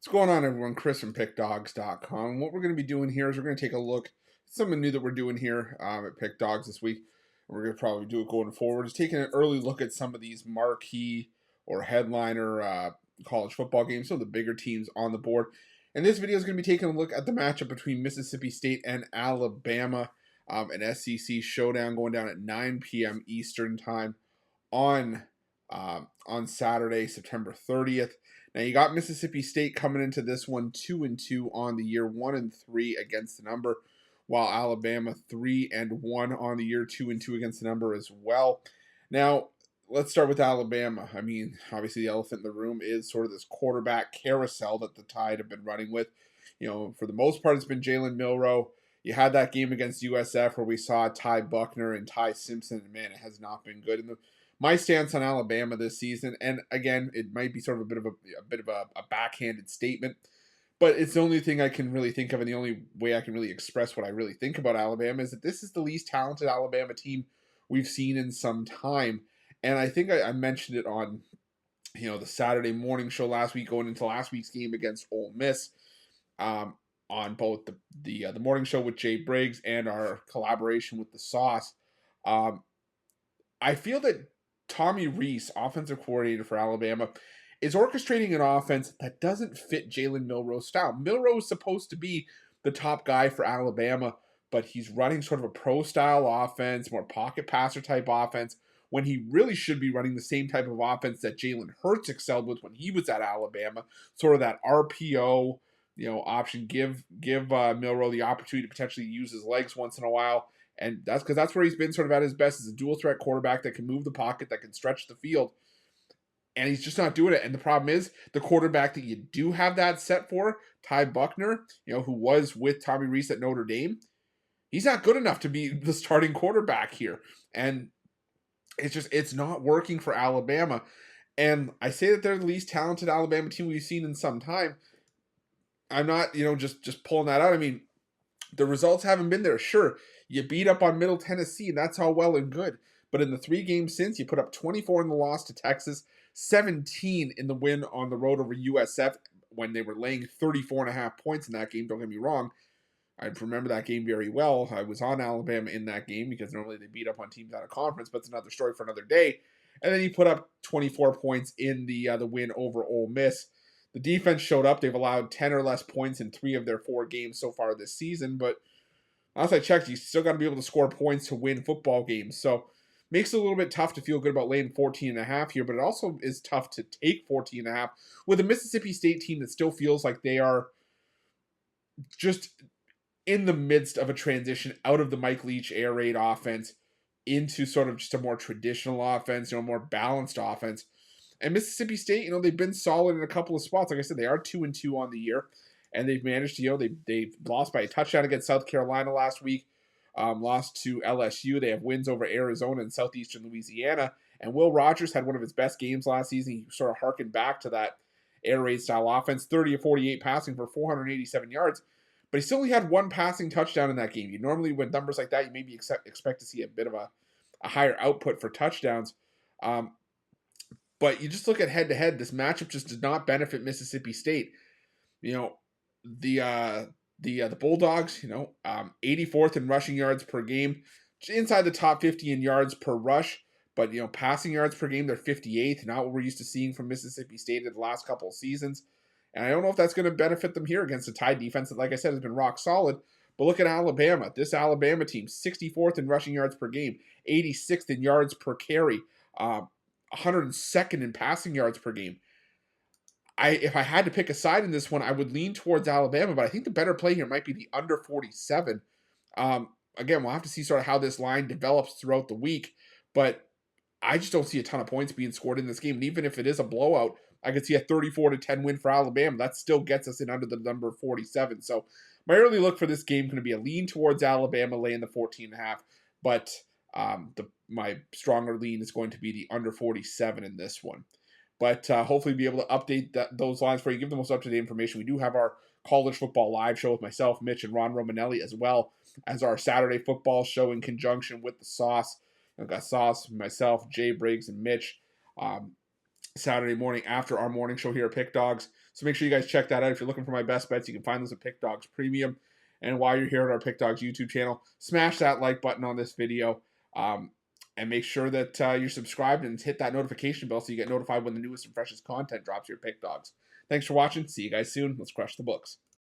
What's going on, everyone? Chris from Pickdawgz.com. What we're going to be doing here is we're going to take a look at something new that we're doing here at Pickdawgz this week. We're going to probably do it going forward. Is taking an early look at some of these marquee or headliner college football games, some of the bigger teams on the board. And this video is going to be taking a look at the matchup between Mississippi State and Alabama, an SEC showdown going down at 9 p.m. Eastern time on Saturday, September 30th. Now you got Mississippi State coming into this one 2-2 on the year, 1-3 against the number, while Alabama 3-1 on the year, 2-2 against the number as well. Now let's start with Alabama. I mean, obviously the elephant in the room is sort of this quarterback carousel that the Tide have been running with. You know, for the most part, it's been Jalen Milroe. You had that game against USF where we saw Ty Buckner and Ty Simpson, and man, it has not been good. And my stance on Alabama this season, and again, it might be sort of a bit of a backhanded statement, but it's the only thing I can really think of, and the only way I can really express what I really think about Alabama is that this is the least talented Alabama team we've seen in some time. And I think I mentioned it on, the Saturday morning show last week, going into last week's game against Ole Miss, on both the morning show with Jay Briggs and our collaboration with the Sauce. I feel that Tommy Rees, offensive coordinator for Alabama, is orchestrating an offense that doesn't fit Jalen Milroe's style. Milroe is supposed to be the top guy for Alabama, but he's running sort of a pro-style offense, more pocket passer type offense, when he really should be running the same type of offense that Jalen Hurts excelled with when he was at Alabama, sort of that RPO, option. Give Milroe the opportunity to potentially use his legs once in a while. And that's because that's where he's been sort of at his best, as a dual threat quarterback that can move the pocket, that can stretch the field. And he's just not doing it. And the problem is the quarterback that you do have that set for, Ty Buckner, who was with Tommy Rees at Notre Dame, he's not good enough to be the starting quarterback here. And it's not working for Alabama. And I say that they're the least talented Alabama team we've seen in some time. I'm not, just pulling that out. I mean, the results haven't been there. Sure, you beat up on Middle Tennessee, and that's all well and good. But in the 3 games since, you put up 24 in the loss to Texas, 17 in the win on the road over USF when they were laying 34.5 points in that game. Don't get me wrong. I remember that game very well. I was on Alabama in that game because normally they beat up on teams out of conference, but it's another story for another day. And then you put up 24 points in the win over Ole Miss. The defense showed up. They've allowed 10 or less points in 3 of their 4 games so far this season. But last I checked, you still got to be able to score points to win football games. So makes it a little bit tough to feel good about laying 14.5 here. But it also is tough to take 14.5 with a Mississippi State team that still feels like they are just in the midst of a transition out of the Mike Leach air raid offense into sort of just a more traditional offense, more balanced offense. And Mississippi State, they've been solid in a couple of spots. Like I said, they are 2-2 on the year, and they've managed to, they've lost by a touchdown against South Carolina last week, lost to LSU. They have wins over Arizona and Southeastern Louisiana. And Will Rogers had one of his best games last season. He sort of harkened back to that air raid style offense, 30 of 48 passing for 487 yards. But he still only had 1 passing touchdown in that game. You normally, with numbers like that, you maybe expect to see a bit of a higher output for touchdowns. But you just look at head-to-head, this matchup just does not benefit Mississippi State. The Bulldogs, 84th in rushing yards per game, inside the top 50 in yards per rush. But, passing yards per game, they're 58th, not what we're used to seeing from Mississippi State in the last couple of seasons. And I don't know if that's going to benefit them here against a Tide defense that, like I said, has been rock solid. But look at Alabama. This Alabama team, 64th in rushing yards per game, 86th in yards per carry, 102nd in passing yards per game. If I had to pick a side in this one, I would lean towards Alabama, but I think the better play here might be the under 47. Again, we'll have to see sort of how this line develops throughout the week, but I just don't see a ton of points being scored in this game. And even if it is a blowout, I could see a 34-10 win for Alabama. That still gets us in under the number 47. So my early look for this game is going to be a lean towards Alabama laying the 14.5, but my stronger lean is going to be the under 47 in this one. But hopefully be able to update those lines for you, give the most up-to-date information. We do have our college football live show with myself, Mitch, and Ron Romanelli, as well as our Saturday football show in conjunction with the Sauce. I've got Sauce, myself, Jay Briggs, and Mitch. Saturday morning after our morning show here at Pick Dawgz. So make sure you guys check that out. If you're looking for my best bets, you can find those at Pick Dawgz Premium. And while you're here at our Pick Dawgz YouTube channel, smash that like button on this video. And make sure that you're subscribed and hit that notification bell so you get notified when the newest and freshest content drops here at Pick Dawgz. Thanks for watching. See you guys soon. Let's crush the books.